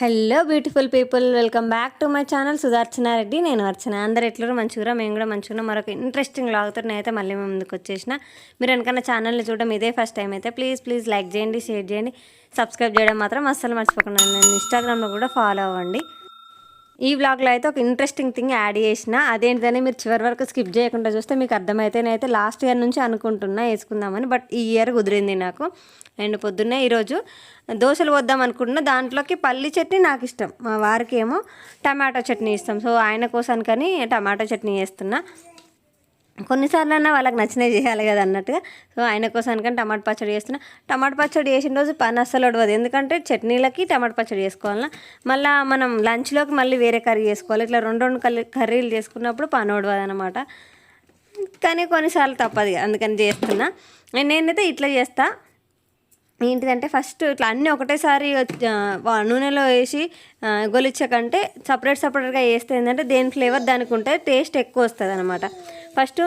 Hello beautiful people, welcome back to my channel Sudarshana Reddy. నేను అర్చన. అందరు ఎట్లరు మంచిగా, మేము కూడా మంచిగా. మరొక ఇంట్రెస్టింగ్ లాగుతో నేనైతే మళ్ళీ మేము ముందుకు వచ్చేసిన. మీరు వెనకన్నా ఛానల్ని చూడడం ఇదే ఫస్ట్ టైం అయితే ప్లీజ్ లైక్ చేయండి, షేర్ చేయండి, సబ్స్క్రైబ్ చేయడం మాత్రం అస్సలు మర్చిపోకుండా. నేను ఇన్స్టాగ్రామ్లో కూడా ఫాలో అవ్వండి. ఈ వ్లాగ్లో అయితే ఒక ఇంట్రెస్టింగ్ థింగ్ యాడ్ చేసిన. అదేంటిదని మీరు చివరి వరకు స్కిప్ చేయకుండా చూస్తే మీకు అర్థమైతే. నేనైతే లాస్ట్ ఇయర్ నుంచి అనుకుంటున్నా వేసుకుందామని, బట్ ఈ ఇయర్ కుదిరింది నాకు. అండ్ పొద్దున్నే ఈరోజు దోశలు వద్దాం అనుకుంటున్నా. దాంట్లోకి పల్లి చట్నీ నాకు ఇష్టం, మా వారికి ఏమో టమాటో చట్నీ ఇష్టం. సో ఆయన కోసానికని టమాటో చట్నీ చేస్తున్నా. కొన్నిసార్లు అన్నా వాళ్ళకి నచ్చినవి చేయాలి కదా అన్నట్టుగా. సో ఆయన కోసానికని టమాటా పచ్చడి చేస్తున్నా. టమాటా పచ్చడి చేసిన రోజు పని అస్సలు ఒడవదు, ఎందుకంటే చట్నీలకి టమాటా పచ్చడి చేసుకోవాలన్నా మళ్ళీ మనం లంచ్లోకి మళ్ళీ వేరే కర్రీ చేసుకోవాలి. ఇట్లా రెండు కర్రీలు చేసుకున్నప్పుడు పని ఒడవదు అనమాట. కానీ కొన్నిసార్లు తప్పదు, అందుకని చేస్తున్నా. నేనైతే ఇట్లా చేస్తా. ఏంటిదంటే ఫస్ట్ ఇట్లా అన్నీ ఒకటేసారి నూనెలో వేసి గొలిచ్చకంటే సపరేట్గా వేస్తే ఏంటంటే దేని ఫ్లేవర్ దానికి ఉంటే టేస్ట్ ఎక్కువ వస్తుంది అనమాట. ఫస్ట్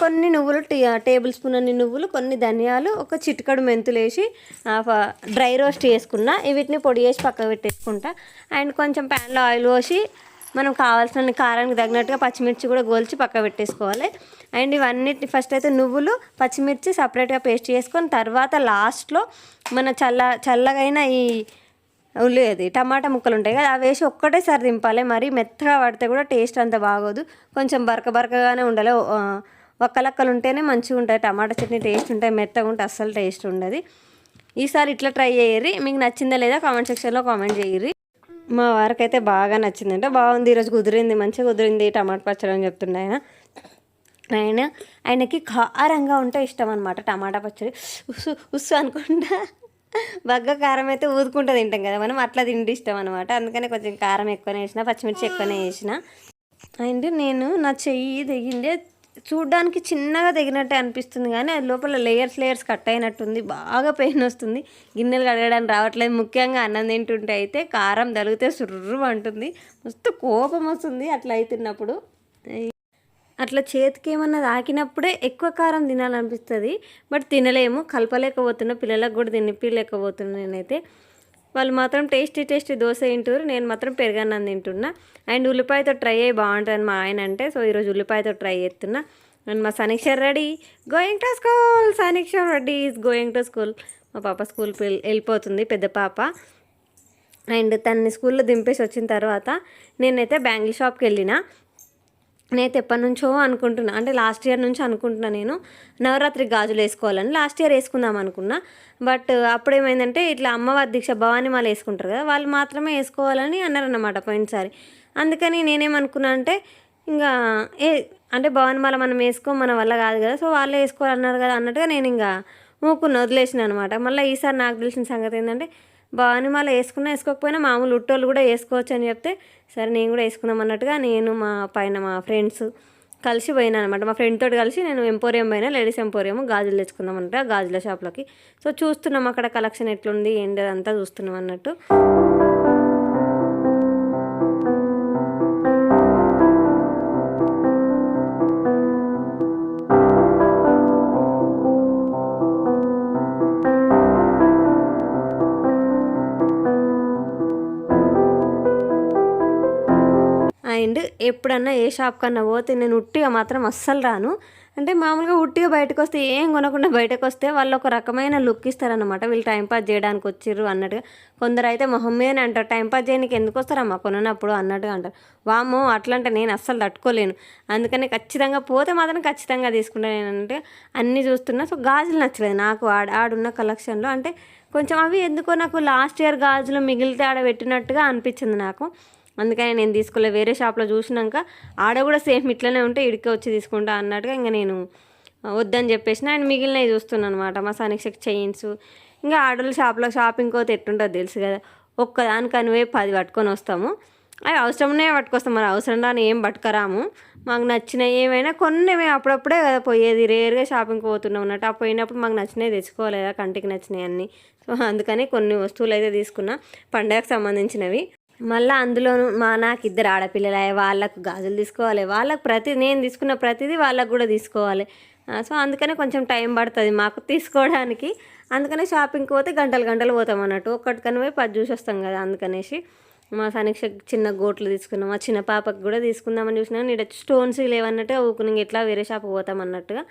కొన్ని నువ్వులు, టేబుల్ స్పూన్ అన్ని నువ్వులు, కొన్ని ధనియాలు, ఒక చిటికడు మెంతులు వేసి డ్రై రోస్ట్ చేసుకున్నా. వీటిని పొడి చేసి పక్కకు పెట్టేసుకుంటా. అండ్ కొంచెం ప్యాన్లో ఆయిల్ పోసి మనం కావాల్సిన కారానికి తగినట్టుగా పచ్చిమిర్చి కూడా గోల్చి పక్క పెట్టేసుకోవాలి. అండ్ ఇవన్నిటిని ఫస్ట్ అయితే నువ్వులు, పచ్చిమిర్చి సపరేట్గా పేస్ట్ చేసుకొని తర్వాత లాస్ట్లో మన చల్లగైన ఈ అది టమాటా ముక్కలు ఉంటాయి కదా, అవి వేసి ఒక్కటేసారి దింపాలి. మరి మెత్తగా పడితే కూడా టేస్ట్ అంత బాగోదు, కొంచెం బరకగానే ఉండాలి. ఒక్కలక్కలు ఉంటేనే మంచిగా ఉంటాయి టమాటా చట్నీ, టేస్ట్ ఉంటాయి. మెత్తగా ఉంటే అస్సలు టేస్ట్ ఉండదు. ఈసారి ఇట్లా ట్రై చేయర్రి. మీకు నచ్చిందా లేదా కామెంట్ సెక్షన్లో కామెంట్ చేయర్రి. మా వారికి అయితే బాగా నచ్చిందంటే బాగుంది, ఈరోజు కుదిరింది, మంచిగా కుదిరింది టమాటా పచ్చడి అని చెప్తుండే ఆయనకి కారంగా ఉంటే ఇష్టం అనమాట. టమాటా పచ్చడి ఉస్సు అనుకుంటా బగ్గ కారం అయితే ఊదుకుంటూ తింటాం కదా మనం, అట్లా తింటే ఇష్టం అనమాట. అందుకని కొంచెం కారం ఎక్కువనే వేసిన, పచ్చిమిర్చి ఎక్కువనే వేసిన. అండ్ నేను నా చెయ్యి తెగిందే చూడ్డానికి చిన్నగా తెగినట్టే అనిపిస్తుంది, కానీ అది లోపల లేయర్స్ కట్ అయినట్టుంది. బాగా పెయిన్ వస్తుంది, గిన్నెలు కడగడానికి రావట్లేదు. ముఖ్యంగా అన్నం తింటుంటే అయితే కారం తగిలితే సుర్రు అంటుంది, మస్తు కోపం వస్తుంది అట్లా అవుతున్నప్పుడు. అట్లా చేతికి ఏమన్నా తాకినప్పుడే ఎక్కువ కారం తినాలనిపిస్తుంది, బట్ తినలేము, కలపలేకపోతున్నా. పిల్లలకు కూడా తినిపించలేకపోతున్నా నేనైతే. వాళ్ళు మాత్రం టేస్టీ దోశ తింటారు, నేను మాత్రం పెరుగన్నం తింటున్నా. అండ్ ఉల్లిపాయతో ట్రై అయ్యి బాగుంటుంది మా ఆయన అంటే, సో ఈరోజు ఉల్లిపాయతో ట్రై చేస్తున్నా. అండ్ మా Saneeksha Reddy going to school. Saneeksha Reddy is going to school. మా పాప స్కూల్కి వెళ్ళిపోతుంది, పెద్ద పాప. అండ్ తనని స్కూల్లో దింపేసి వచ్చిన తర్వాత నేనైతే బ్యాంగిల్ షాప్కి వెళ్ళిన. నేనైతే ఎప్పటి నుంచో అనుకుంటున్నా, అంటే లాస్ట్ ఇయర్ నుంచి అనుకుంటున్నా నేను నవరాత్రి గాజులు వేసుకోవాలని. లాస్ట్ ఇయర్ వేసుకుందాం అనుకున్నా, బట్ అప్పుడు ఏమైందంటే ఇట్లా అమ్మవారి దీక్ష భవానీ మాల వేసుకుంటారు కదా, వాళ్ళు మాత్రమే వేసుకోవాలని అన్నారన్నమాట పోయినసారి. అందుకని నేనేమనుకున్నా అంటే ఇంకా అంటే భవానీ మాల మనం మన వల్ల కాదు కదా, సో వాళ్ళే వేసుకోవాలన్నారు కదా అన్నట్టుగా నేను ఇంకా వదిలేసిన అనమాట. మళ్ళీ ఈసారి నాకు తెలిసిన సంగతి ఏంటంటే భవానీ మాల వేసుకోకపోయినా మామూలు ఉట్టోళ్ళు కూడా వేసుకోవచ్చు అని చెప్తే సరే నేను కూడా వేసుకుందాం అన్నట్టుగా నేను మా ఫ్రెండ్స్ కలిసి పోయినా అనమాట. మా ఫ్రెండ్ తోటి కలిసి నేను ఎంపోరియం పోయినా, లేడీస్ ఎంపోరియం, గాజులు తెచ్చుకుందాం అన్నట్టు గాజుల షాప్లోకి. సో చూస్తున్నాం అక్కడ కలెక్షన్ ఎట్లుంది ఏంటి అదంతా చూస్తున్నాం అన్నట్టు. అండ్ ఎప్పుడన్నా ఏ షాప్ కన్నా పోతే నేను ఉట్టిగా మాత్రం అస్సలు రాను. అంటే మామూలుగా ఉట్టిగా బయటకు వస్తే ఏం కొనకుండా బయటకు వస్తే వాళ్ళు ఒక రకమైన లుక్ ఇస్తారనమాట, వీళ్ళు టైంపాస్ చేయడానికి వచ్చిర్రు అన్నట్టుగా. కొందరు అయితే మొహం మీదనే అంటారు, టైంపాస్ చేయడానికి ఎందుకు వస్తారమ్మా కొననప్పుడు అన్నట్టుగా అంటారు. వామ్మో అట్లంటే నేను అస్సలు తట్టుకోలేను. అందుకని ఖచ్చితంగా పోతే మాత్రం ఖచ్చితంగా తీసుకుంటాను. నేనంటే అన్నీ చూస్తున్నా. సో గాజులు నచ్చలేదు నాకు ఆడున్న కలెక్షన్లో. అంటే కొంచెం అవి ఎందుకో నాకు లాస్ట్ ఇయర్ గాజులు మిగిలితే ఆడ పెట్టినట్టుగా అనిపించింది నాకు. అందుకని నేను తీసుకోలేదు. వేరే షాప్లో చూసినాక ఆడ కూడా సేమ్ ఇట్లనే ఉంటే ఇడికి వచ్చి తీసుకుంటా అన్నట్టుగా ఇంకా నేను వద్దని చెప్పేసిన. అండ్ మిగిలినవి చూస్తున్నాను అనమాట. మా సనీక్షకి చైన్స్, ఇంకా ఆడోళ్ళ షాపింగ్ పోతే ఎట్టుంటుందో తెలుసు కదా, ఒక్కదానికని 10 పట్టుకొని వస్తాము. అవి అవసరమే పట్టుకొస్తాం, మరి అవసరం రాని ఏం పట్టుకరాము. మాకు నచ్చినవి ఏమైనా కొన్ని అప్పుడప్పుడే కదా పోయేది, రేర్గా షాపింగ్కి పోతున్నాం అన్నట్టు. ఆ పోయినప్పుడు మాకు నచ్చినవి తెచ్చుకోవాలి కదా, కంటికి నచ్చినవి అన్నీ. సో అందుకని కొన్ని వస్తువులు అయితే తీసుకున్నా పండగకు సంబంధించినవి. మళ్ళీ అందులోనూ నాకు 2 ఆడపిల్లలు, వాళ్ళకు గాజులు తీసుకోవాలి, వాళ్ళకు నేను తీసుకున్న ప్రతిదీ వాళ్ళకు కూడా తీసుకోవాలి. సో అందుకనే కొంచెం టైం పడుతుంది మాకు తీసుకోవడానికి. అందుకనే షాపింగ్కి పోతే గంటలు పోతాం అన్నట్టు. ఒక్కటికని పోయి 10 చూసి వస్తాం కదా, అందుకనేసి మా సనీక్ష చిన్న గోట్లు తీసుకున్నాం, మా చిన్న పాపకు కూడా తీసుకుందామని చూసినా ఇక్కడ స్టోన్స్ లేవన్నట్టుగా ఊకుని ఇట్లా వేరే షాప్ పోతాం అన్నట్టుగా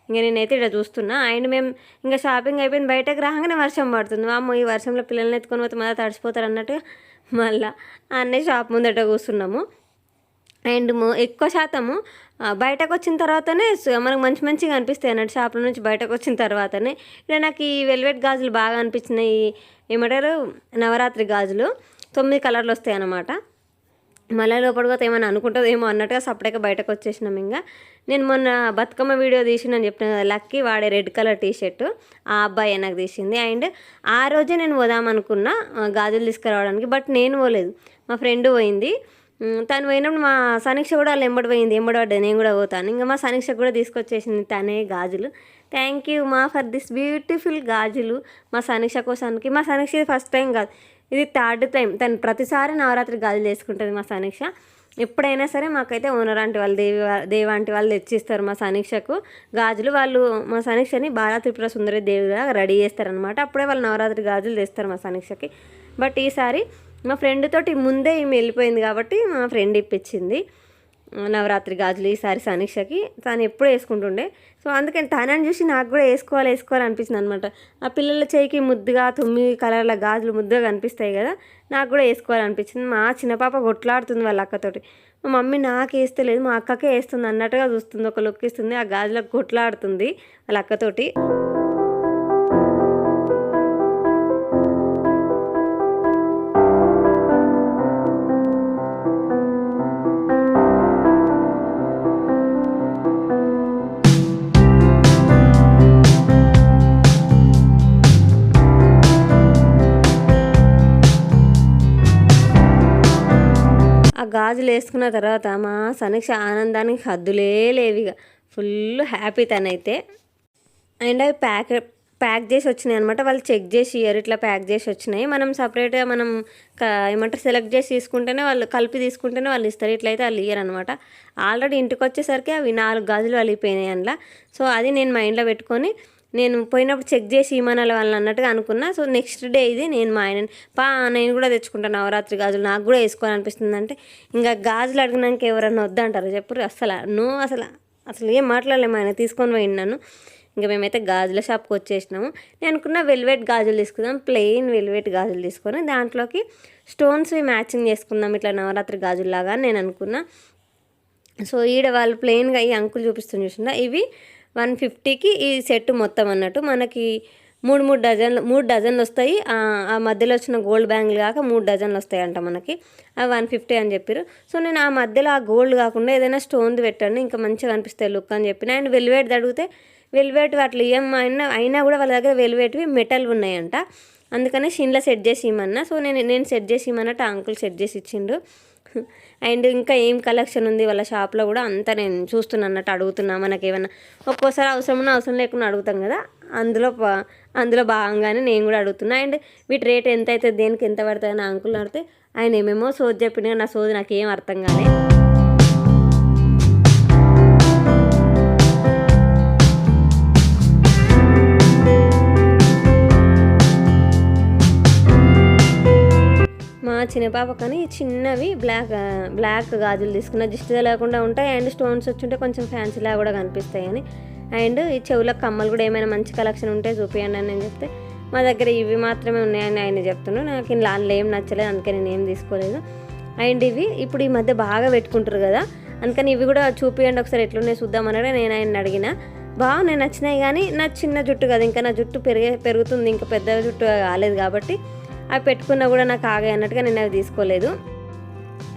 ఇంకా నేనైతే ఇక్కడ చూస్తున్నా. అండ్ మేము ఇంకా షాపింగ్ అయిపోయింది, బయటకు రాగానే వర్షం పడుతుంది. అమ్మో ఈ వర్షంలో పిల్లల్ని ఎత్తుకొని పోతే మళ్ళీ తడిసిపోతారు అన్నట్టుగా మళ్ళీ అన్నీ షాప్ ముందట కూర్చున్నాము. అండ్ ఎక్కువ శాతము బయటకు వచ్చిన తర్వాతనే మనకు మంచి మంచిగా అనిపిస్తాయి అన్నట్టు షాపుల నుంచి బయటకు వచ్చిన తర్వాతనే. ఇక్కడ నాకు ఈ వెల్వెట్ గాజులు బాగా అనిపించినాయి, ఏమంటారు నవరాత్రి గాజులు 9 కలర్లు వస్తాయి అన్నమాట. మళ్ళీ లోపలిపోతే ఏమైనా అనుకుంటుందేమో అన్నట్టుగా సపరేట్గా బయటకు వచ్చేసినాం. ఇంకా నేను మొన్న బతుకమ్మ వీడియో తీసినని చెప్పిన కదా, లక్కీ వాడే రెడ్ కలర్ టీషర్టు ఆ అబ్బాయి నాకు తీసింది. అండ్ ఆ రోజే నేను పోదామనుకున్నా గాజులు తీసుకురావడానికి, బట్ నేను పోలేదు, మా ఫ్రెండ్ పోయింది. తను పోయినప్పుడు మా సనీక్ష కూడా వాళ్ళు ఎంబడబడ్డది, నేను కూడా పోతాను. ఇంకా మా సనీక్ష కూడా తీసుకొచ్చేసింది తనే గాజులు. థ్యాంక్ యూ మా ఫర్ దిస్ బ్యూటిఫుల్ గాజులు మా సనీక్ష కోసానికి. మా సనీక్ష ఇది ఫస్ట్ టైం కాదు, ఇది 3rd టైం. తను ప్రతిసారి నవరాత్రి గాజులు వేసుకుంటుంది మా సనీక్ష. ఎప్పుడైనా సరే మాకైతే ఓనర్ ఆంటీ వాళ్ళు దేవాంటి వాళ్ళు తెచ్చిస్తారు మా సనీక్షకు గాజులు. వాళ్ళు మా సనీక్షని బాలా త్రిపుర సుందరి దేవిగా రెడీ చేస్తారనమాట. అప్పుడే వాళ్ళు నవరాత్రి గాజులు తెస్తారు మా సనీక్షకి. బట్ ఈసారి మా ఫ్రెండ్ తోటి ముందే ఈమె వెళ్ళిపోయింది కాబట్టి మా ఫ్రెండ్ ఇప్పించింది నవరాత్రి గాజులు ఈసారి సనీక్షకి. తను ఎప్పుడు వేసుకుంటుండే, సో అందుకని తనని చూసి నాకు కూడా వేసుకోవాలి అనిపించింది అనమాట. ఆ పిల్లల చేయికి ముద్దుగా 9 కలర్ల గాజులు ముద్దుగా కనిపిస్తాయి కదా, నాకు కూడా వేసుకోవాలనిపించింది. మా చిన్న పాప కొట్లాడుతుంది వాళ్ళ అక్కతోటి, మా మమ్మీ నాకు వేస్తలేదు మా అక్కకే వేస్తుంది అన్నట్టుగా చూస్తుంది, ఒక లుక్ ఇస్తుంది, ఆ గాజులకు కొట్లాడుతుంది వాళ్ళ అక్కతోటి. గాజులు వేసుకున్న తర్వాత మా సనీక్ష ఆనందానికి హద్దులే లేవిగా, ఫుల్ హ్యాపీ తనైతే. అండ్ అవి ప్యాక్ చేసి వచ్చినాయి అనమాట. వాళ్ళు చెక్ చేసి ఇట్లా ప్యాక్ చేసి వచ్చినాయి. మనం సపరేట్గా మనం ఏమంటారు సెలెక్ట్ చేసి తీసుకుంటేనే వాళ్ళు కలిపి తీసుకుంటేనే వాళ్ళు ఇస్తారు, ఇట్లయితే వాళ్ళు ఇయ్యరు అనమాట. ఆల్రెడీ ఇంటికి వచ్చేసరికి అవి 4 గాజులు వలిగిపోయినాయి అందులో. సో అది నేను మైండ్లో పెట్టుకొని నేను పోయినప్పుడు చెక్ చేసి ఇమ్మనాలి వాళ్ళని అన్నట్టుగా అనుకున్నా. సో నెక్స్ట్ డే ఇది నేను మా ఆయన నేను కూడా తెచ్చుకుంటాను నవరాత్రి గాజులు, నాకు కూడా వేసుకోవాలనిపిస్తుంది అంటే ఇంకా గాజులు అడిగినాక ఎవరన్నా వద్దంటారు చెప్పు. అసలు ఏం మాట్లాడలేము, ఆయన తీసుకొని పోయింది నన్ను. ఇంకా మేమైతే గాజుల షాప్కి వచ్చేసినాము. నేను అనుకున్న వెల్వెట్ గాజులు తీసుకుందాం, ప్లెయిన్ వెల్వెట్ గాజులు తీసుకొని దాంట్లోకి స్టోన్స్ మ్యాచింగ్ చేసుకుందాం ఇట్లా నవరాత్రి గాజుల్లాగా అని నేను అనుకున్నా. సో ఈడ వాళ్ళు ప్లెయిన్గా ఈ అంకులు చూపిస్తుంది చూసిందా, ఇవి 150కి ఈ సెట్ మొత్తం అన్నట్టు. మనకి 3 డజన్లు వస్తాయి. ఆ మధ్యలో వచ్చిన గోల్డ్ బ్యాంగిల్ కాక 3 డజన్లు వస్తాయి అంట మనకి, అవి 150 అని చెప్పారు. సో నేను ఆ మధ్యలో ఆ గోల్డ్ కాకుండా ఏదైనా స్టోన్ది పెట్టండి ఇంకా మంచిగా అనిపిస్తాయి లుక్ అని చెప్పిన. అండ్ వెల్వెట్ అడిగితే వెల్వెట్ అట్లా అయినా కూడా వాళ్ళ దగ్గర వెల్వెట్వి మెటల్ ఉన్నాయంట, అందుకనే షిన్లో సెట్ చేసి ఇమ్మన్నా. సో నేను సెట్ చేసి ఇమ్మన్నట్టు ఆ అంకుల్ సెట్ చేసి ఇచ్చిండు. అండ్ ఇంకా ఏం కలెక్షన్ ఉంది వాళ్ళ షాప్లో కూడా అంతా నేను చూస్తున్నట్టు అడుగుతున్నా. మనకి ఏమన్నా ఒక్కోసారి అవసరం లేకుండా అడుగుతాం కదా, అందులో భాగంగానే నేను కూడా అడుగుతున్నా. అండ్ వీటి రేట్ ఎంత అవుతుంది, దేనికి ఎంత పడుతుంది అని అంకుల్ అడిగితే ఆయన ఏమేమో సోది చెప్పిండు, నా సోది నాకేం అర్థం కాలే. మా చిన్న పాప కానీ చిన్నవి బ్లాక్ గాజులు తీసుకున్న, జిస్ట్గా లేకుండా ఉంటాయి అండ్ స్టోన్స్ వచ్చుంటే కొంచెం ఫ్యాన్సీలా కూడా కనిపిస్తాయి అని. అండ్ ఈ చెవులకు కమ్మలు కూడా ఏమైనా మంచి కలెక్షన్ ఉంటే చూపించండి అని నేను చెప్తే మా దగ్గర ఇవి మాత్రమే ఉన్నాయని ఆయన చెప్తున్నాను. నాకు లాన్లో ఏం నచ్చలేదు, అందుకే నేను ఏం తీసుకోలేదు. అండ్ ఇవి ఇప్పుడు ఈ మధ్య బాగా పెట్టుకుంటారు కదా, అందుకని ఇవి కూడా చూపించండి ఒకసారి ఎట్లున్నాయి చూద్దామన్నాడే నేను ఆయన అడిగిన. బాగున్నాయి, నచ్చినాయి. కానీ నా చిన్న జుట్టు కదా, ఇంకా నా జుట్టు పెరుగుతుంది, ఇంకా పెద్ద జుట్టు కాలేదు కాబట్టి అవి పెట్టుకున్నా కూడా నాకు ఆగాయి అన్నట్టుగా నేను అవి తీసుకోలేదు.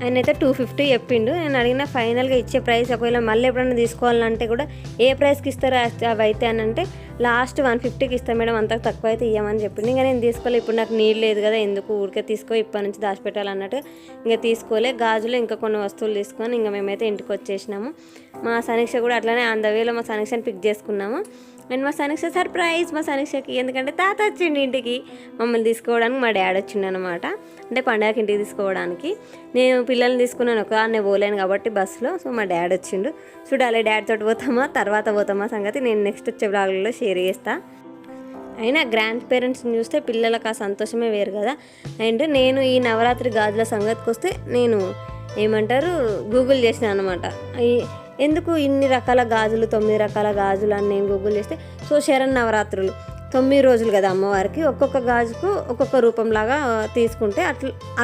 ఆయన అయితే 250 చెప్పిండు. నేను అడిగిన ఫైనల్గా ఇచ్చే ప్రైస్ ఒకవేళ మళ్ళీ ఎప్పుడైనా తీసుకోవాలంటే కూడా ఏ ప్రైస్కి ఇస్తారో అవి అయితే అని అంటే లాస్ట్ 150కి ఇస్తాను మేడం, అంత తక్కువ అయితే ఇవ్వమని చెప్పిండు. ఇంకా నేను తీసుకోలే, ఇప్పుడు నాకు నీళ్ళు లేదు కదా ఎందుకు ఊరికే తీసుకో ఇప్పటి నుంచి దాచిపెట్టాలన్నట్టు ఇంకా తీసుకోలే. గాజులు ఇంకా కొన్ని వస్తువులు తీసుకొని ఇంకా మేమైతే ఇంటికి వచ్చేసినాము. మా సనీక్ష కూడా అట్లానే ఆన్ ద వేలో మా సనీక్షని పిక్ చేసుకున్నాము. అండ్ మా సనీక్ష సర్ప్రైజ్ మా సనీక్షకి, ఎందుకంటే తాత వచ్చిండు ఇంటికి మమ్మల్ని తీసుకోవడానికి, మా డాడీ వచ్చిండు అనమాట. అంటే పండగకి ఇంటికి తీసుకోవడానికి. నేను పిల్లల్ని తీసుకున్నాను నేను పోలేను కాబట్టి బస్సులో. సో మా డాడీ వచ్చిండు. చూడాలి డాడీ తోటి తర్వాత పోతామా సంగతి నేను నెక్స్ట్ వచ్చే బ్లాగ్లో షేర్ చేస్తా. అయినా గ్రాండ్ పేరెంట్స్ని చూస్తే పిల్లలకు ఆ సంతోషమే వేరు కదా. అండ్ నేను ఈ నవరాత్రి గాజుల సంగతికి వస్తే నేను ఏమంటారు గూగుల్ చేసిన అనమాట. ఎందుకు ఇన్ని రకాల గాజులు 9 రకాల గాజులు అని నేను గూగుల్ చేస్తే, సో శరన్నవరాత్రులు 9 రోజులు కదా అమ్మవారికి, ఒక్కొక్క గాజుకు ఒక్కొక్క రూపంలాగా తీసుకుంటే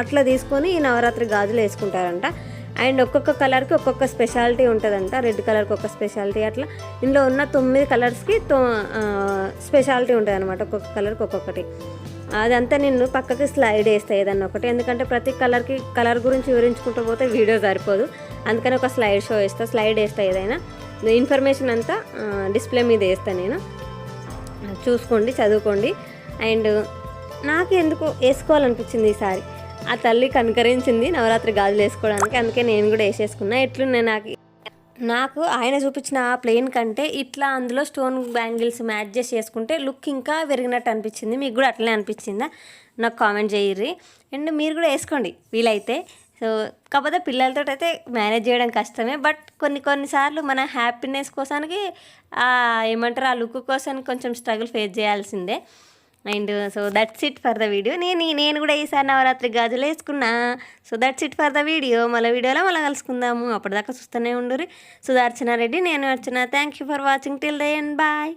అట్లా తీసుకొని ఈ నవరాత్రి గాజులు వేసుకుంటారంట. అండ్ ఒక్కొక్క కలర్కి ఒక్కొక్క స్పెషాలిటీ ఉంటుందంట. రెడ్ కలర్కి ఒక స్పెషాలిటీ, అట్లా ఇందులో ఉన్న 9 కలర్స్కి స్పెషాలిటీ ఉంటుంది అనమాట. ఒక్కొక్క కలర్కి ఒక్కొక్కటి. అదంతా నేను పక్కకి స్లైడ్ వేస్తాను ఏదన్నా ఒకటి, ఎందుకంటే ప్రతి కలర్ గురించి వివరించుకుంటూ పోతే వీడియో సరిపోదు. అందుకని ఒక స్లైడ్ వేస్తా ఏదైనా ఇన్ఫర్మేషన్ అంతా డిస్ప్లే మీద వేస్తాను నేను. చూసుకోండి, చదువుకోండి. అండ్ నాకు ఎందుకు వేసుకోవాలనిపించింది ఈసారి, ఆ తల్లి కనుకరించింది నవరాత్రి గాజులు వేసుకోవడానికి, అందుకే నేను కూడా వేసేసుకున్నా. ఎట్లున్నాయి నాకు ఆయన చూపించిన ఆ ప్లెయిన్ కంటే ఇట్లా అందులో స్టోన్ బ్యాంగిల్స్ మ్యాచ్ చేసి చేసుకుంటే లుక్ ఇంకా పెరిగినట్టు అనిపించింది. మీకు కూడా అట్లనే అనిపించిందా? నాకు కామెంట్ చేయర్రి. అండ్ మీరు కూడా వేసుకోండి వీలైతే. సో కాకపోతే పిల్లలతో అయితే మేనేజ్ చేయడం కష్టమే, బట్ కొన్నిసార్లు మన హ్యాపీనెస్ కోసానికి ఏమంటారు ఆ లుక్ కోసం కొంచెం స్ట్రగుల్ ఫేస్ చేయాల్సిందే. And so that's it for the video. నేను కూడా ఈసారి నవరాత్రి గాజులు వేసుకున్నా. So that's it for the video. మళ్ళీ వీడియోలో మళ్ళీ కలుసుకుందాము. అప్పటిదాకా చూస్తూనే ఉండుర్రి. సుధార్చన రెడ్డి, నేను Archana. Thank you for watching till the end. Bye.